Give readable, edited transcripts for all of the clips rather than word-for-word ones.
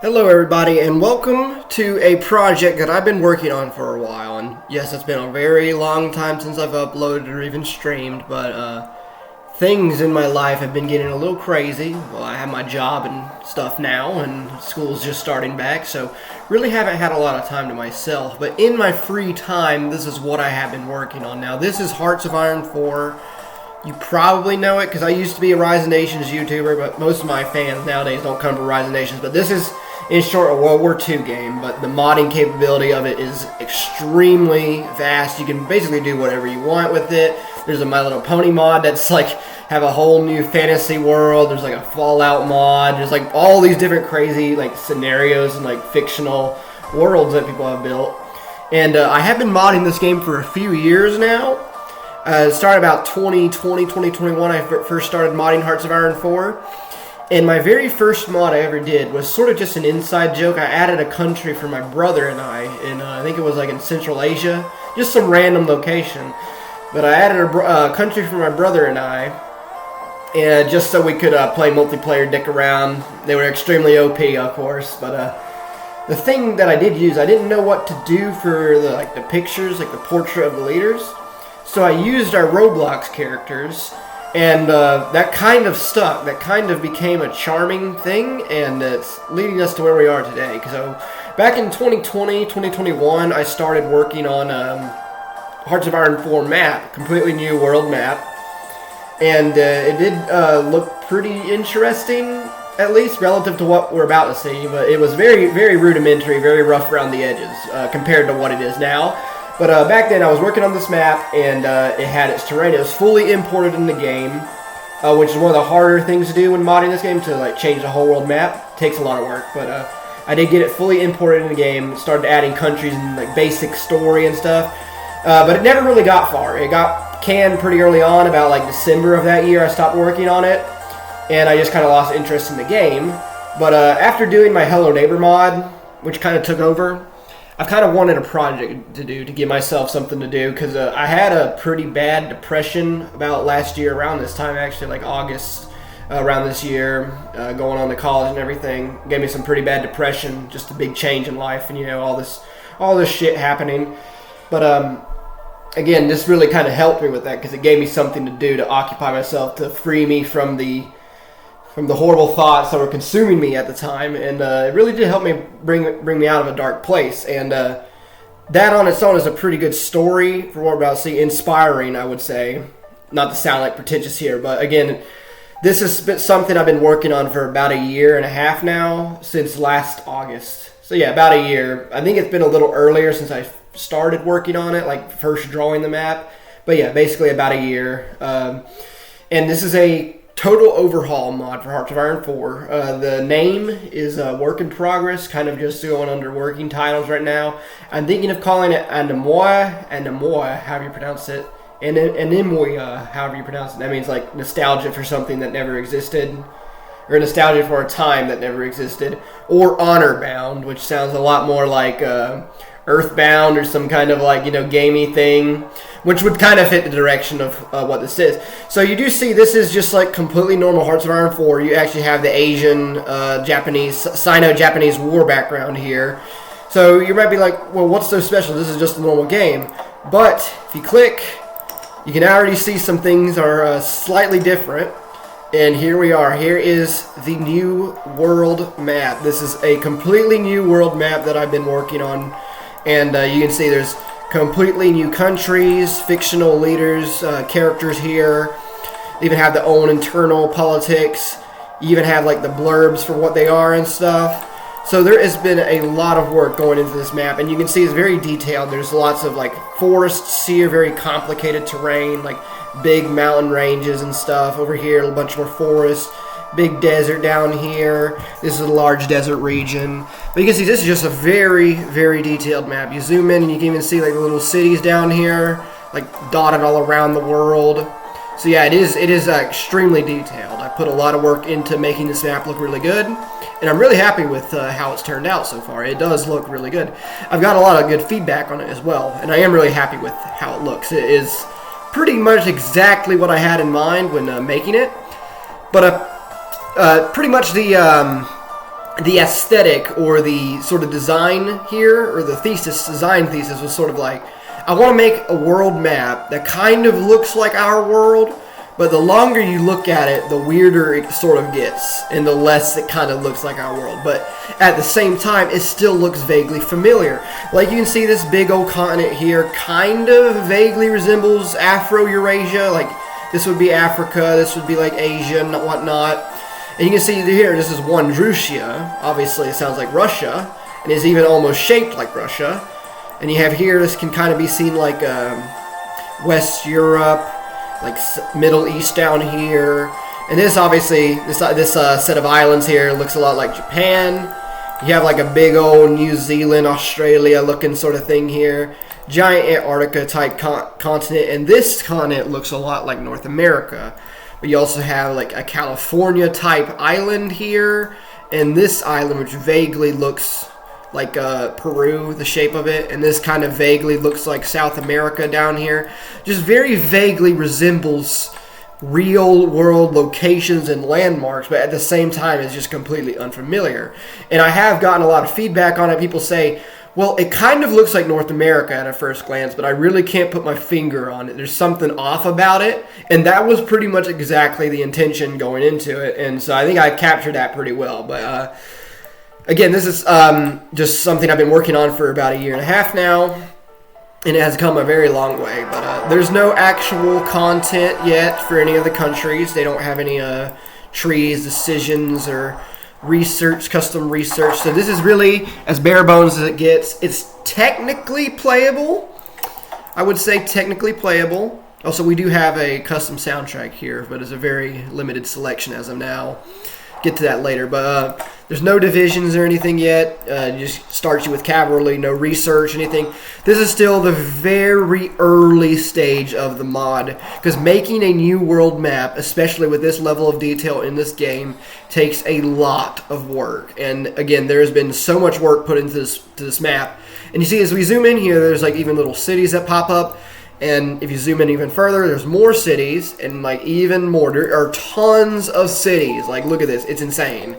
Hello everybody, and welcome to a project that I've been working on for a while. And yes, it's been a very long time since I've uploaded or even streamed, but things in my life have been getting a little crazy. Well, I have my job and stuff now, and school's just starting back, so really haven't had a lot of time to myself. But in my free time, this is what I have been working on now. This is Hearts of Iron 4. You probably know it because I used to be a Rise of Nations YouTuber, but most of my fans nowadays don't come from Rise of Nations. But this is, in short, a World War II game, but the modding capability of it is extremely vast. You can basically do whatever you want with it. There's a My Little Pony mod that's like have a whole new fantasy world. There's like a Fallout mod. There's like all these different crazy like scenarios and like fictional worlds that people have built. And I have been modding this game for a few years now. It started about 2020, 2021. I first started modding Hearts of Iron 4. And my very first mod I ever did was sort of just an inside joke. I added a country for my brother and I think it was like in Central Asia. Just some random location. But I added a country for my brother and I. And just so we could play multiplayer, dick around. They were extremely OP, of course. But the thing that I did use, I didn't know what to do for the pictures, like the portrait of the leaders. So I used our Roblox characters, and that kind of stuck. That kind of became a charming thing, and it's leading us to where we are today. So back in 2020, 2021, I started working on Hearts of Iron 4 map, completely new world map, and it did look pretty interesting, at least relative to what we're about to see. But it was very, very rudimentary, very rough around the edges compared to what it is now. But back then I was working on this map, and it had its terrain. It was fully imported in the game, which is one of the harder things to do when modding this game, to like change the whole world map. It takes a lot of work, but I did get it fully imported in the game, started adding countries and like basic story and stuff. But it never really got far. It got canned pretty early on, about like December of that year I stopped working on it, and I just kind of lost interest in the game. But after doing my Hello Neighbor mod, which kind of took over, I've kind of wanted a project to do, to give myself something to do, because I had a pretty bad depression about last year, around this time actually, like August, around this year, going on to college and everything. Gave me some pretty bad depression, just a big change in life, and you know, all this shit happening. But again, this really kind of helped me with that, because it gave me something to do, to occupy myself, to free me from the horrible thoughts that were consuming me at the time, and it really did help me bring me out of a dark place. And that on its own is a pretty good story for what we're about to see. Inspiring, I would say. Not to sound like pretentious here, but again, this has something I've been working on for about a year and a half now, since last August. So yeah, about a year. I think it's been a little earlier since I started working on it, like first drawing the map. But yeah, basically about a year. And this is a total overhaul mod for Hearts of Iron 4. The name is a work in progress, kind of just going under working titles right now. I'm thinking of calling it Anemoia, however you pronounce it, and Anemoia, however you pronounce it. That means like nostalgia for something that never existed, or nostalgia for a time that never existed, or honor bound, which sounds a lot more like Earthbound, or some kind of like, you know, gamey thing, which would kind of fit the direction of what this is. So you do see this is just like completely normal Hearts of Iron 4. You actually have the Asian, Japanese, Sino-Japanese war background here. So you might be like, well, what's so special? This is just a normal game. But if you click, you can already see some things are slightly different. And here we are. Here is the new world map. This is a completely new world map that I've been working on. And you can see there's completely new countries, fictional leaders, characters here. They even have their own internal politics. You even have like the blurbs for what they are and stuff. So there has been a lot of work going into this map, and you can see it's very detailed. There's lots of like forests here, very complicated terrain, like big mountain ranges and stuff. Over here, a bunch more forests. Big desert down here. This is a large desert region. But you can see this is just a very, very detailed map. You zoom in and you can even see like the little cities down here, like dotted all around the world. So yeah, it is extremely detailed. I put a lot of work into making this map look really good, and I'm really happy with how it's turned out so far. It does look really good. I've got a lot of good feedback on it as well, and I am really happy with how it looks. It is pretty much exactly what I had in mind when making it. But pretty much the the aesthetic or the sort of design here, or the design thesis was sort of like, I want to make a world map that kind of looks like our world, but the longer you look at it, the weirder it sort of gets, and the less it kind of looks like our world. But at the same time, it still looks vaguely familiar. Like you can see this big old continent here kind of vaguely resembles Afro-Eurasia. Like this would be Africa, this would be like Asia and whatnot. And you can see here, this is one Drusia. Obviously, it sounds like Russia, and is even almost shaped like Russia. And you have here, this can kind of be seen like West Europe, like Middle East down here. And this obviously, this set of islands here looks a lot like Japan. You have like a big old New Zealand, Australia looking sort of thing here. Giant Antarctica type continent. And this continent looks a lot like North America. But you also have like a California type island here. And this island, which vaguely looks like Peru, the shape of it, and this kind of vaguely looks like South America down here. Just very vaguely resembles real world locations and landmarks, but at the same time it's just completely unfamiliar. And I have gotten a lot of feedback on it. People say, well, it kind of looks like North America at a first glance, but I really can't put my finger on it. There's something off about it, and that was pretty much exactly the intention going into it, and so I think I captured that pretty well. But again, this is just something I've been working on for about 1.5 years now, and it has come a very long way. But there's no actual content yet for any of the countries. They don't have any trees, decisions, or research, custom research. So this is really as bare bones as it gets. It's technically playable. I would say technically playable. Also, we do have a custom soundtrack here, but it's a very limited selection as of now. Get to that later, but there's no divisions or anything yet. It just starts you with cavalry, no research, anything. This is still the very early stage of the mod, because making a new world map, especially with this level of detail in this game, takes a lot of work. And again, there's been so much work put into this map. And you see, as we zoom in here, there's like even little cities that pop up. And if you zoom in even further, there's more cities, and like even more. There are tons of cities. Like, look at this. It's insane.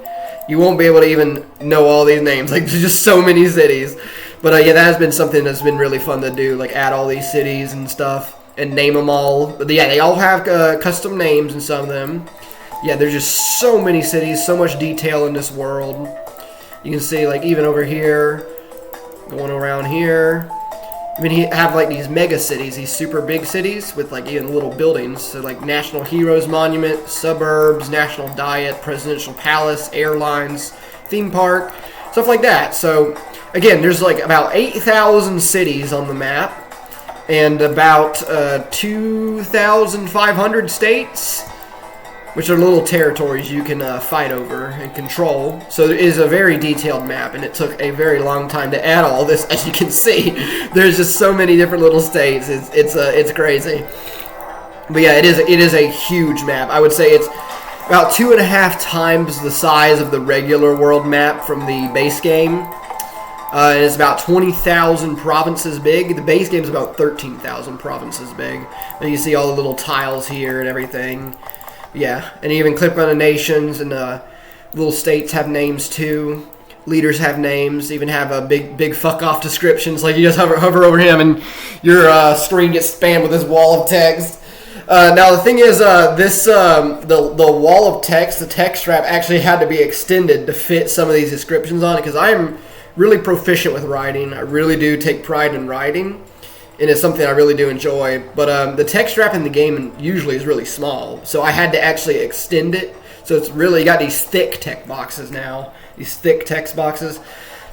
You won't be able to even know all these names. Like, there's just so many cities. But yeah, that has been something that's been really fun to do. Like, add all these cities and stuff and name them all. But yeah, they all have custom names in some of them. Yeah, there's just so many cities, so much detail in this world. You can see, like, even over here, going around here. I mean, you have like these mega cities, these super big cities with like even little buildings. So like National Heroes Monument, suburbs, National Diet, Presidential Palace, airlines, theme park, stuff like that. So again, there's like about 8,000 cities on the map and about 2,500 states, which are little territories you can fight over and control. So it is a very detailed map, and it took a very long time to add all this. As you can see, there's just so many different little states. It's crazy. But yeah, it is a huge map. I would say it's about 2.5 times the size of the regular world map from the base game. And it's about 20,000 provinces big. The base game is about 13,000 provinces big. And you see all the little tiles here and everything. Yeah, and you even click on the nations, and little states have names too. Leaders have names, even have a big fuck off descriptions. Like you just hover over him, and your screen gets spammed with this wall of text. Now the thing is, the wall of text, the text strap, actually had to be extended to fit some of these descriptions on it, because I'm really proficient with writing. I really do take pride in writing. And it's something I really do enjoy. But the text strap in the game usually is really small. So I had to actually extend it. So it's really got these thick text boxes now. These thick text boxes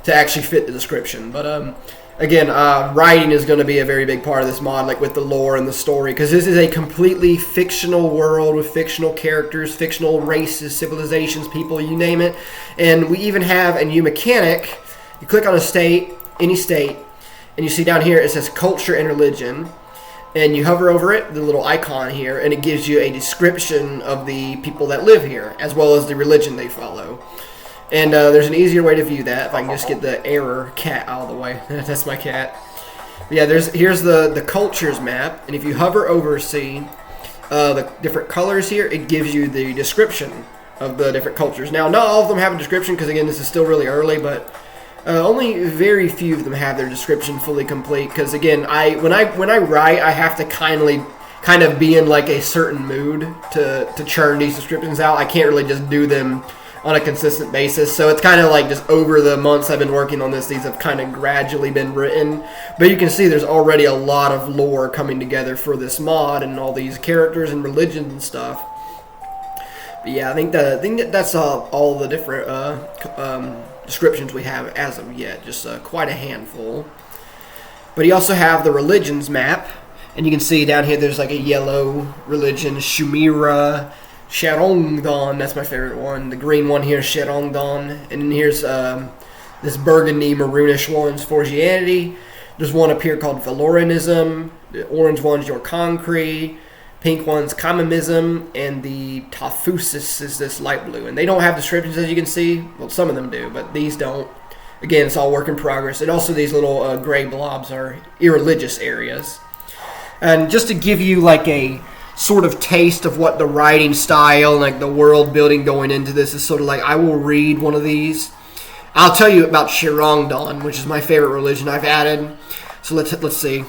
to actually fit the description. But again, writing is going to be a very big part of this mod, like with the lore and the story. Because this is a completely fictional world with fictional characters, fictional races, civilizations, people, you name it. And we even have a new mechanic. You click on a state, any state. And you see down here it says culture and religion, and you hover over it, the little icon here, and it gives you a description of the people that live here, as well as the religion they follow. And there's an easier way to view that, if I can just get the error cat out of the way. That's my cat. But yeah, here's the cultures map, and if you hover over, see the different colors here, it gives you the description of the different cultures. Now, not all of them have a description because, again, this is still really early, but only very few of them have their description fully complete. Because, again, when I write, I have to kind of be in like a certain mood to churn these descriptions out. I can't really just do them on a consistent basis. So it's kind of like just over the months I've been working on this, these have kind of gradually been written. But you can see there's already a lot of lore coming together for this mod and all these characters and religions and stuff. But yeah, I think that's all the different descriptions we have as of yet. Just quite a handful. But you also have the religions map. And you can see down here there's like a yellow religion, Shumira, Sharongdon, that's my favorite one. The green one here is Sharongdon. And then here's this burgundy, maroonish one's Forgianity. There's one up here called Valoranism. The orange one's Your Concrete. Pink one's Communism. And the Tafusis is this light blue. And they don't have descriptions, as you can see. Well, some of them do, but these don't. Again, it's all work in progress. And also these little gray blobs are irreligious areas. And just to give you like a sort of taste of what the writing style and like the world building going into this is sort of like, I will read one of these. I'll tell you about Sharongdon, which is my favorite religion I've added. So let's see.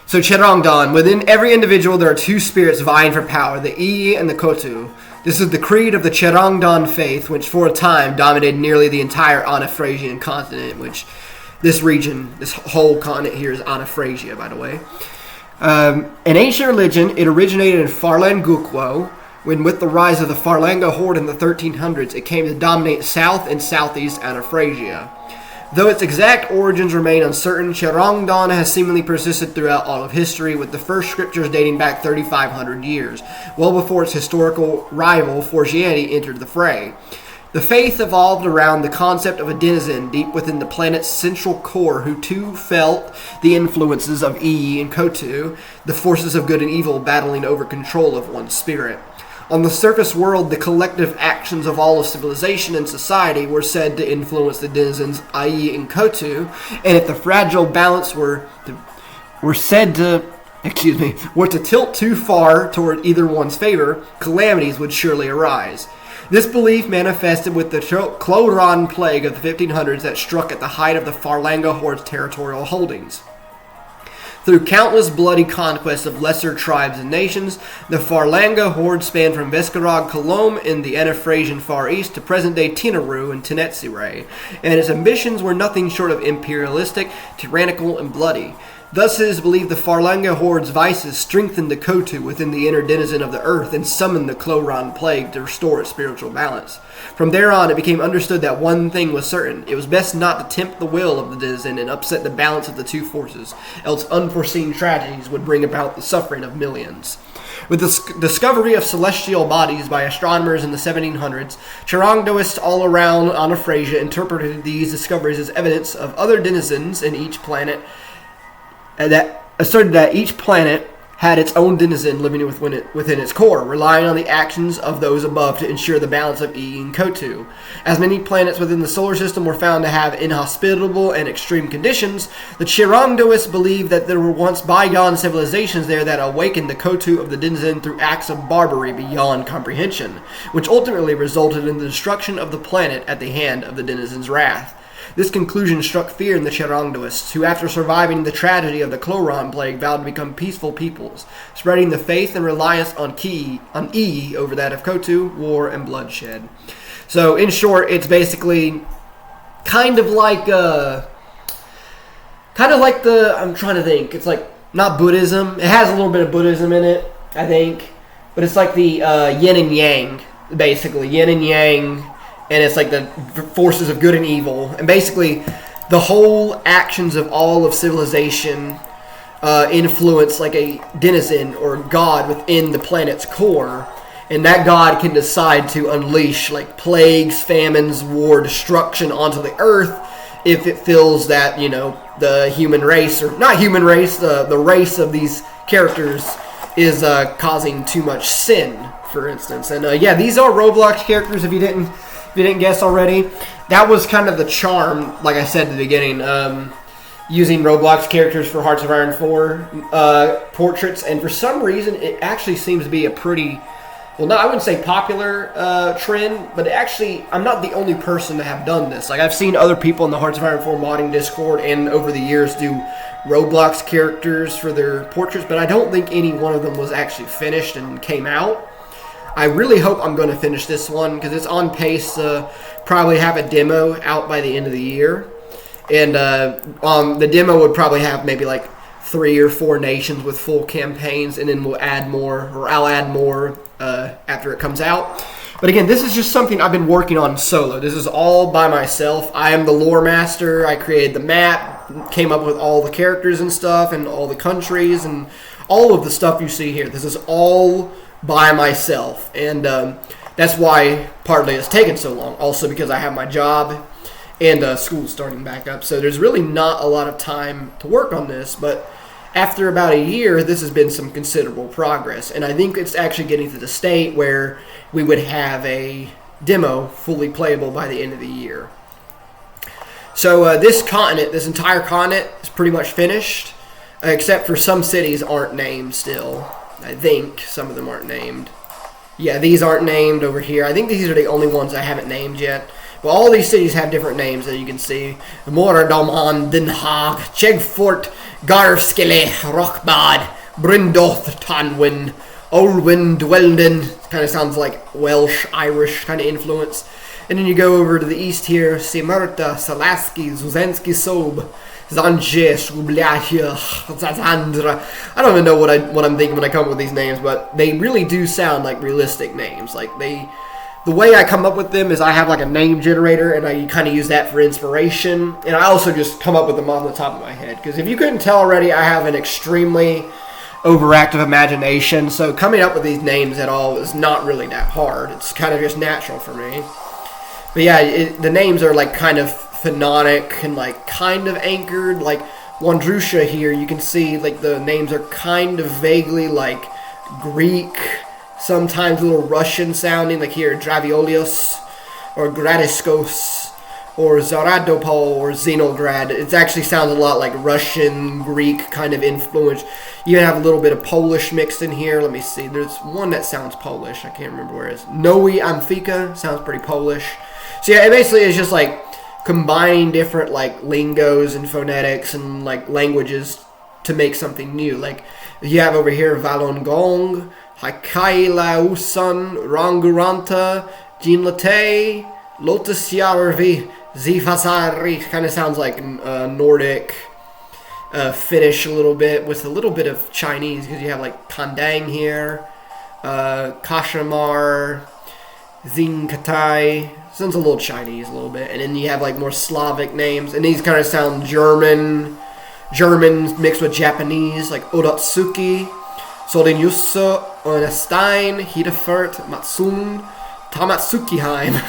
So Sharongdon, within every individual there are two spirits vying for power, the Iyi and the Kotu. This is the creed of the Sharongdon faith, which for a time dominated nearly the entire Anaphrasian continent, which this region, this whole continent here is Anaphrasia, by the way. An ancient religion, it originated in Farlangukwo, when with the rise of the Farlanga horde in the 1300s, it came to dominate south and southeast Anaphrasia. Though its exact origins remain uncertain, Sharongdon has seemingly persisted throughout all of history, with the first scriptures dating back 3,500 years, well before its historical rival, Forgianity, entered the fray. The faith evolved around the concept of a denizen deep within the planet's central core who too felt the influences of Iyi and Kotu, the forces of good and evil battling over control of one's spirit. On the surface world, the collective actions of all of civilization and society were said to influence the denizens Iyi and Kotu, and if the fragile balance were to tilt too far toward either one's favor, calamities would surely arise. This belief manifested with the Cloron plague of the 1500s that struck at the height of the Farlanga horde's territorial holdings. Through countless bloody conquests of lesser tribes and nations, the Farlanga horde spanned from Veskarag Kolom in the Anaphrasian Far East to present-day Tinaru and Tenetsire, and its ambitions were nothing short of imperialistic, tyrannical, and bloody. Thus it is believed the Farlanga horde's vices strengthened the Kotu within the inner denizen of the earth and summoned the Cloron plague to restore its spiritual balance. From there on, it became understood that one thing was certain. It was best not to tempt the will of the denizen and upset the balance of the two forces, else unforeseen tragedies would bring about the suffering of millions. With the discovery of celestial bodies by astronomers in the 1700s, Charongdoists all around Anaphrasia interpreted these discoveries as evidence of other denizens in each planet, that asserted that each planet had its own denizen living within its core, relying on the actions of those above to ensure the balance of Iyi and Kotu. As many planets within the solar system were found to have inhospitable and extreme conditions, the Chirongdoists believed that there were once bygone civilizations there that awakened the Kotu of the denizen through acts of barbarity beyond comprehension, which ultimately resulted in the destruction of the planet at the hand of the denizen's wrath. This conclusion struck fear in the Chirongdoists, who after surviving the tragedy of the Cloron plague vowed to become peaceful peoples, spreading the faith and reliance on Iyi over that of Kotu, war, and bloodshed. So, in short, it's basically kind of like I'm trying to think, it's like, not Buddhism, it has a little bit of Buddhism in it, I think, but it's like the yin and yang, basically, yin and yang. And it's like the forces of good and evil. And basically, the whole actions of all of civilization influence like a denizen or god within the planet's core. And that god can decide to unleash like plagues, famines, war, destruction onto the earth if it feels that, you know, the human race, or not human race, the race of these characters is causing too much sin, for instance. And yeah, these are Roblox characters if you didn't guess already. That was kind of the charm, like I said at the beginning, using Roblox characters for Hearts of Iron 4 portraits, and for some reason it actually seems to be a pretty well, no, I wouldn't say popular trend, but actually, I'm not the only person to have done this. Like, I've seen other people in the Hearts of Iron 4 modding Discord and over the years do Roblox characters for their portraits, but I don't think any one of them was actually finished and came out. I really hope I'm going to finish this one because it's on pace to probably have a demo out by the end of the year. And the demo would probably have maybe like 3 or 4 nations with full campaigns, and then we'll add more, or I'll add more after it comes out. But again, this is just something I've been working on solo. This is all by myself. I am the lore master. I created the map, came up with all the characters and stuff, and all the countries, and all of the stuff you see here. This is all by myself, and that's why partly it's taken so long. Also because I have my job and school starting back up, so there's really not a lot of time to work on this. But after about a year, this has been some considerable progress, and I think it's actually getting to the state where we would have a demo fully playable by the end of the year. So this continent, this entire continent, is pretty much finished, except for some cities aren't named still. I think some of them aren't named. Yeah, these aren't named over here. I think these are the only ones I haven't named yet. Well, all these cities have different names, as you can see. Moordam, Den Haag, Chegfort, Garskele, Rockbad, Brindoth, Tanwin, Olwyn, Dwelden. Kind of sounds like Welsh, Irish kind of influence. And then you go over to the east here. Simerta, Salaski, Zuzensky, Sob, Zanje, Shrublahia, Zazandra. I don't even know what I'm thinking when I come up with these names, but they really do sound like realistic names. Like the way I come up with them is I have like a name generator, and I kind of use that for inspiration. And I also just come up with them off the top of my head. Because if you couldn't tell already, I have an extremely overactive imagination. So coming up with these names at all is not really that hard. It's kind of just natural for me. But yeah, the names are like kind of phonetic and like kind of anchored. Like Wandrusha here, you can see like the names are kind of vaguely like Greek, sometimes a little Russian sounding, like here Draviolios or Gradiskos or Zaradopol or Xenograd. It actually sounds a lot like Russian, Greek kind of influence. You even have a little bit of Polish mixed in here. Let me see. There's one that sounds Polish. I can't remember where it is. Noe Amphika sounds pretty Polish. So yeah, it basically is just like combining different like lingos and phonetics and like languages to make something new. Like you have over here Valongong, Hakaila Usan, Ranguranta, Jinlate, Lotusyarvi, Zifasari. Kind of sounds like Nordic, Finnish a little bit, with a little bit of Chinese, because you have like Kandang here, Kashamar, Zinkatai. Sounds a little Chinese a little bit. And then you have like more Slavic names, and these kind of sound German mixed with Japanese, like Odatsuki, Solinusso, Onestein, Hidefert, Matsun, Tamatsukihheim,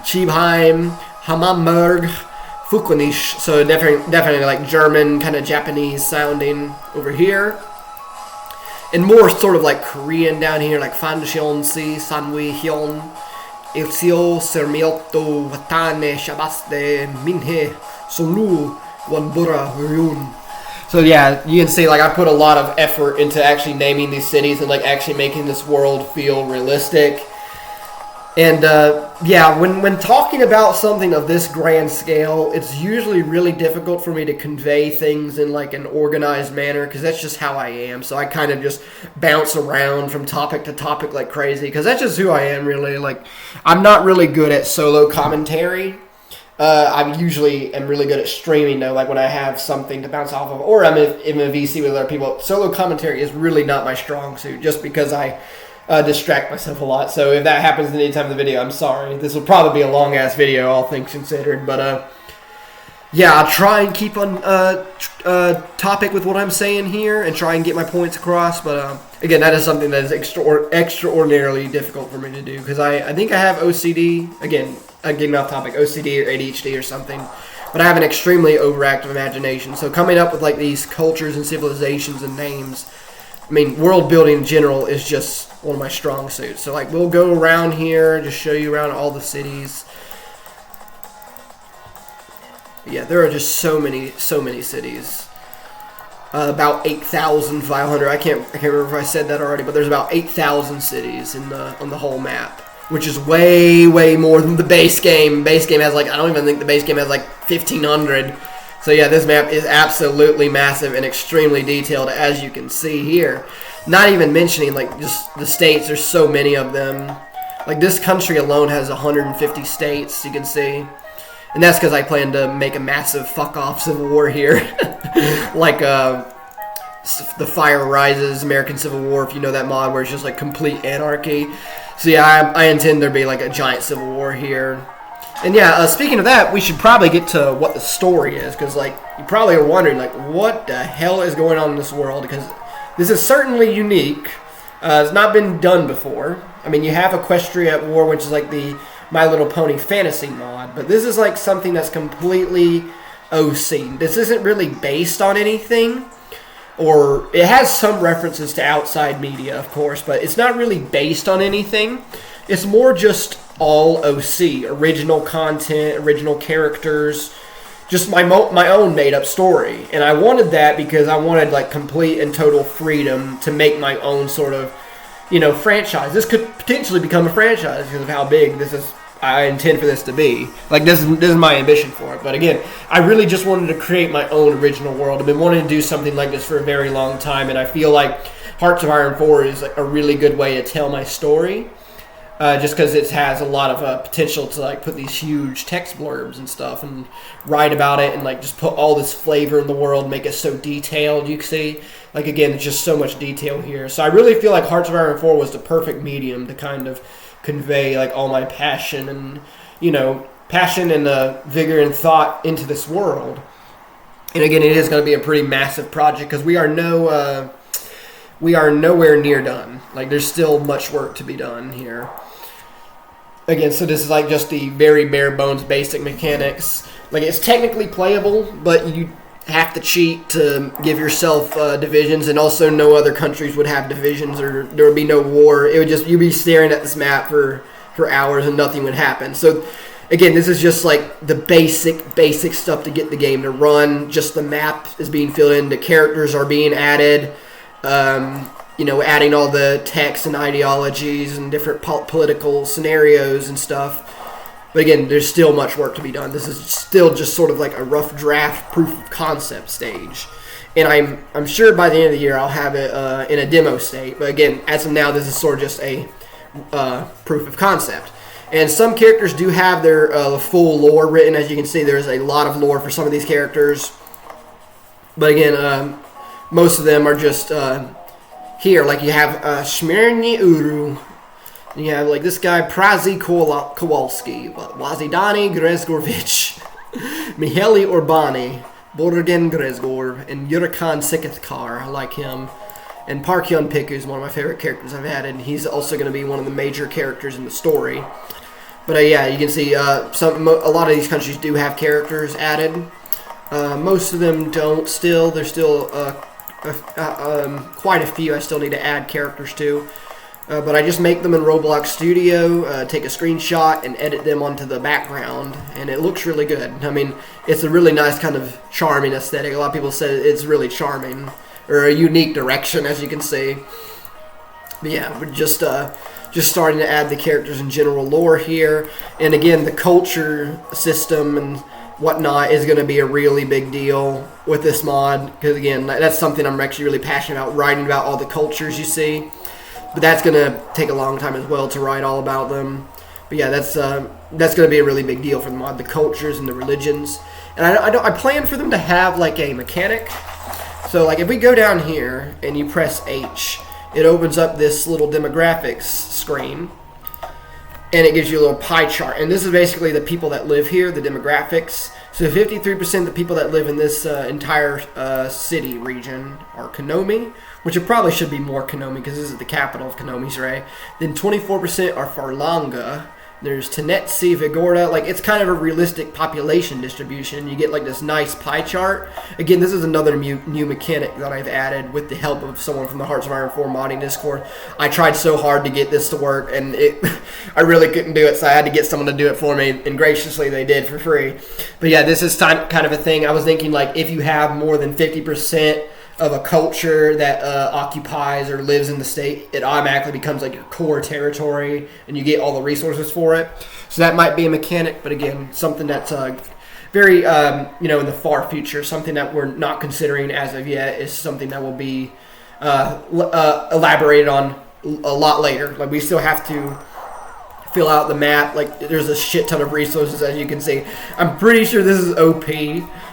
Chibheim, Hamamberg, Fukunish. So definitely like German, kind of Japanese sounding over here. And more sort of like Korean down here, like Fanshionsi, Sanwi Hyun, Ilsio, Sermioto, Watane, Shabaste, Minhe, Solu, Wanbura, Ryun. So yeah, you can see like I put a lot of effort into actually naming these cities and like actually making this world feel realistic. And yeah, when talking about something of this grand scale, it's usually really difficult for me to convey things in like an organized manner, because that's just how I am. So I kind of just bounce around from topic to topic like crazy, because that's just who I am, really. Like, I'm not really good at solo commentary. I usually am really good at streaming, though, like when I have something to bounce off of, or I'm in a VC with other people. Solo commentary is really not my strong suit, just because I distract myself a lot. So if that happens at any time in the video, I'm sorry. This will probably be a long-ass video, all things considered. But yeah, I'll try and keep on topic with what I'm saying here and try and get my points across. But again, that is something that is extraordinarily difficult for me to do, because I think I have OCD. Again, getting off topic, OCD or ADHD or something. But I have an extremely overactive imagination. So coming up with like these cultures and civilizations and names, I mean, world building in general is just one of my strong suits. So like we'll go around here, just show you around all the cities. Yeah, there are just so many cities. about 8,500. I can't remember if I said that already, but there's about 8,000 cities on the whole map, which is way more than the base game. Base game has like, I don't even think the base game has like 1,500. So yeah, this map is absolutely massive and extremely detailed, as you can see here. Not even mentioning like just the states. There's so many of them. Like this country alone has 150 states, you can see. And that's because I plan to make a massive fuck-off civil war here. Like the Fire Rises American Civil War, if you know that mod, where it's just like complete anarchy. So yeah, I intend there be like a giant civil war here. And yeah, speaking of that, we should probably get to what the story is, because like you probably are wondering like what the hell is going on in this world, because this is certainly unique. It's not been done before. I mean, you have Equestria at War, which is like the My Little Pony fantasy mod, but this is like something that's completely OC. This isn't really based on anything, or it has some references to outside media, of course, but it's not really based on anything. It's more just all OC, original content, original characters, just my own made-up story. And I wanted that because I wanted like complete and total freedom to make my own sort of, franchise. This could potentially become a franchise because of how big I intend for this to be. Like, this is my ambition for it. But again, I really just wanted to create my own original world. I've been wanting to do something like this for a very long time, and I feel like Hearts of Iron 4 is a really good way to tell my story. Just because it has a lot of potential to like put these huge text blurbs and stuff and write about it and like just put all this flavor in the world, make it so detailed. You can see, like, again, it's just so much detail here. So I really feel like Hearts of Iron 4 was the perfect medium to kind of convey like all my passion and vigor and thought into this world. And again, it is going to be a pretty massive project because we are nowhere near done. Like, there's still much work to be done here. Again, so this is like just the very bare bones basic mechanics. Like, it's technically playable, but you have to cheat to give yourself divisions, and also no other countries would have divisions, or there would be no war. It would just, you'd be staring at this map for hours and nothing would happen. So again, this is just like the basic stuff to get the game to run. Just the map is being filled in, the characters are being added. Adding all the text and ideologies and different political scenarios and stuff. But again, there's still much work to be done. This is still just sort of like a rough draft proof of concept stage. And I'm sure by the end of the year I'll have it in a demo state. But again, as of now, this is sort of just a proof of concept. And some characters do have their full lore written. As you can see, there's a lot of lore for some of these characters. But again, most of them are just here. Like, you have Shmirny Uru. You have like this guy, Prazi Kowalski, Wazidani Grezgorvich, Mihaly Urbani, Borgen Grezgor, and Yurikan Sikithkar. I like him. And Parkyon Piku is one of my favorite characters I've added. He's also going to be one of the major characters in the story. But yeah, you can see a lot of these countries do have characters added. Most of them don't still. There's still quite a few I still need to add characters to. But I just make them in Roblox Studio, take a screenshot, and edit them onto the background, and it looks really good. I mean, it's a really nice kind of charming aesthetic. A lot of people say it's really charming, or a unique direction, as you can see. But yeah, we're just starting to add the characters and general lore here. And again, the culture system and whatnot is going to be a really big deal with this mod, because again, that's something I'm actually really passionate about, writing about all the cultures you see. But that's going to take a long time as well to write all about them. But yeah, that's going to be a really big deal for the mod, the cultures and the religions. And I plan for them to have like a mechanic. So like if we go down here and you press H, it opens up this little demographics screen. And it gives you a little pie chart. And this is basically the people that live here, the demographics. So 53% of the people that live in this entire city region are Konomi, which it probably should be more Konomi because this is the capital of Konomis, right? Then 24% are Farlanga. There's Tenetsi, Vigorda. Like, it's kind of a realistic population distribution. You get like this nice pie chart. Again, this is another new mechanic that I've added with the help of someone from the Hearts of Iron 4 modding Discord. I tried so hard to get this to work, and I really couldn't do it, so I had to get someone to do it for me, and graciously they did for free. But yeah, this is kind of a thing. I was thinking, like, if you have more than 50% of a culture that occupies or lives in the state, it automatically becomes like your core territory, and you get all the resources for it. So that might be a mechanic, but again, something that's very, in the far future, something that we're not considering as of yet is something that will be elaborated on a lot later. Like, we still have to fill out the map. Like, there's a shit ton of resources, as you can see. I'm pretty sure this is OP.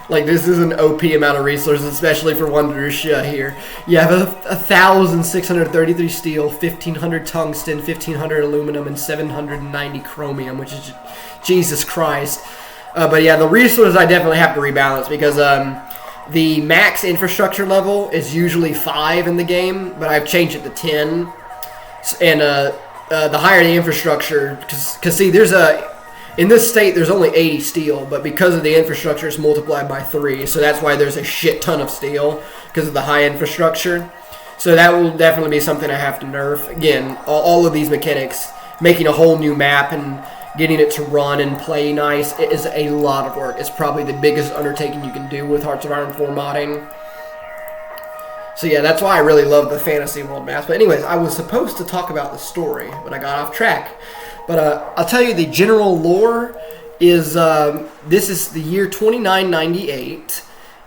Like, this is an OP amount of resources, especially for Wondrous here. You have 1,633 steel, 1,500 tungsten, 1,500 aluminum, and 790 chromium, which is Jesus Christ. But yeah, the resources I definitely have to rebalance, because the max infrastructure level is usually 5 in the game, but I've changed it to 10. And the higher the infrastructure, because see, in this state there's only 80 steel, but because of the infrastructure it's multiplied by 3, so that's why there's a shit ton of steel, because of the high infrastructure. So that will definitely be something I have to nerf. Again, all of these mechanics, making a whole new map and getting it to run and play nice, it is a lot of work. It's probably the biggest undertaking you can do with Hearts of Iron 4 modding. So yeah, that's why I really love the fantasy world maps. But anyways, I was supposed to talk about the story, but I got off track. But I'll tell you, the general lore is, this is the year 2998,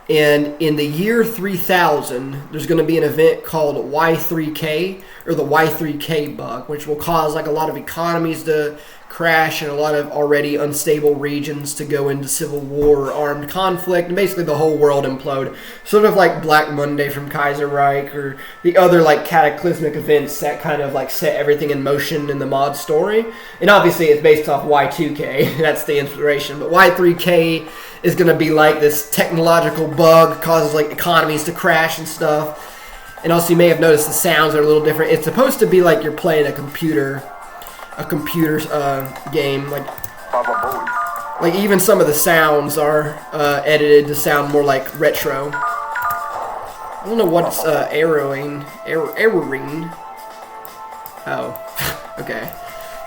and in the year 3000, there's going to be an event called Y3K, or the Y3K bug, which will cause like a lot of economies to crash and a lot of already unstable regions to go into civil war or armed conflict, and basically the whole world implode. Sort of like Black Monday from Kaiser Reich, or the other like cataclysmic events that kind of like set everything in motion in the mod story. And obviously it's based off Y2K, that's the inspiration, but Y3K is going to be like this technological bug, causes like economies to crash and stuff. And also, you may have noticed the sounds are a little different. It's supposed to be like you're playing a computer game, like even some of the sounds are edited to sound more like retro. I don't know what's arrowing. Oh, okay.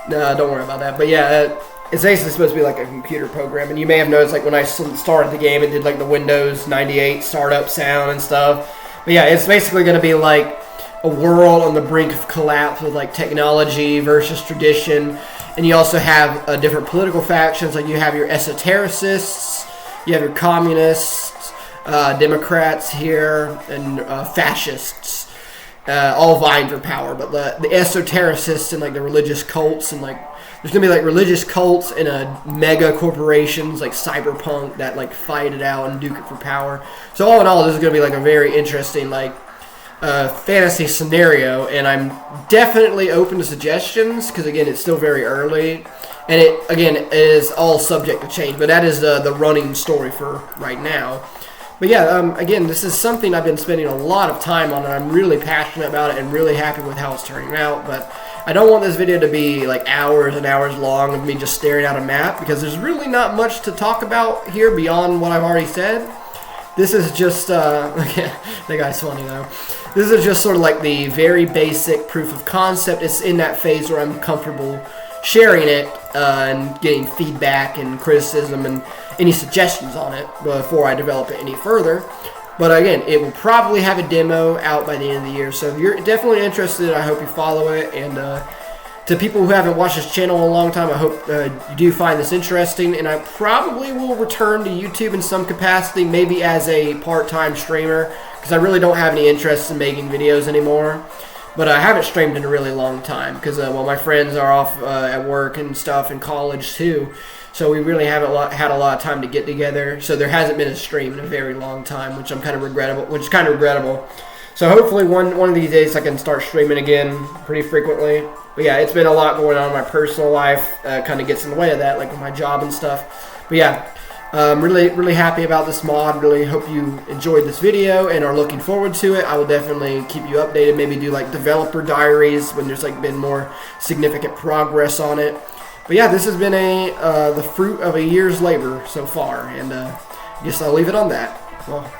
No, don't worry about that. But yeah, it's basically supposed to be like a computer program. And you may have noticed, like when I started the game, it did like the Windows 98 startup sound and stuff. But yeah, it's basically going to be like a world on the brink of collapse with like technology versus tradition. And you also have different political factions. Like you have your esotericists, you have your communists, Democrats here, and fascists, all vying for power. But the esotericists and like the religious cults, and like there's gonna be like religious cults and mega corporations like Cyberpunk that like fight it out and duke it for power. So all in all, this is gonna be like a very interesting like fantasy scenario, and I'm definitely open to suggestions, because again, it's still very early, and it is all subject to change, but that is the running story for right now. But yeah, again, this is something I've been spending a lot of time on, and I'm really passionate about it and really happy with how it's turning out. But I don't want this video to be like hours and hours long of me just staring at a map, because there's really not much to talk about here beyond what I've already said. This is just, that guy's funny though. This is just sort of like the very basic proof of concept. It's in that phase where I'm comfortable sharing it and getting feedback and criticism and any suggestions on it before I develop it any further. But again, it will probably have a demo out by the end of the year. So if you're definitely interested, I hope you follow it. And to people who haven't watched this channel in a long time, I hope you do find this interesting. And I probably will return to YouTube in some capacity, maybe as a part-time streamer, because I really don't have any interest in making videos anymore. But I haven't streamed in a really long time, because well, my friends are off at work and stuff, and college too. So we really haven't had a lot of time to get together. So there hasn't been a stream in a very long time, which is kind of regrettable. So hopefully one of these days I can start streaming again pretty frequently. But yeah, it's been a lot going on in my personal life. Kind of gets in the way of that, like with my job and stuff. But yeah, I'm really happy about this mod. Really hope you enjoyed this video and are looking forward to it. I will definitely keep you updated. Maybe do like developer diaries when there's like been more significant progress on it. But yeah, this has been the fruit of a year's labor so far, and I guess I'll leave it on that. Well,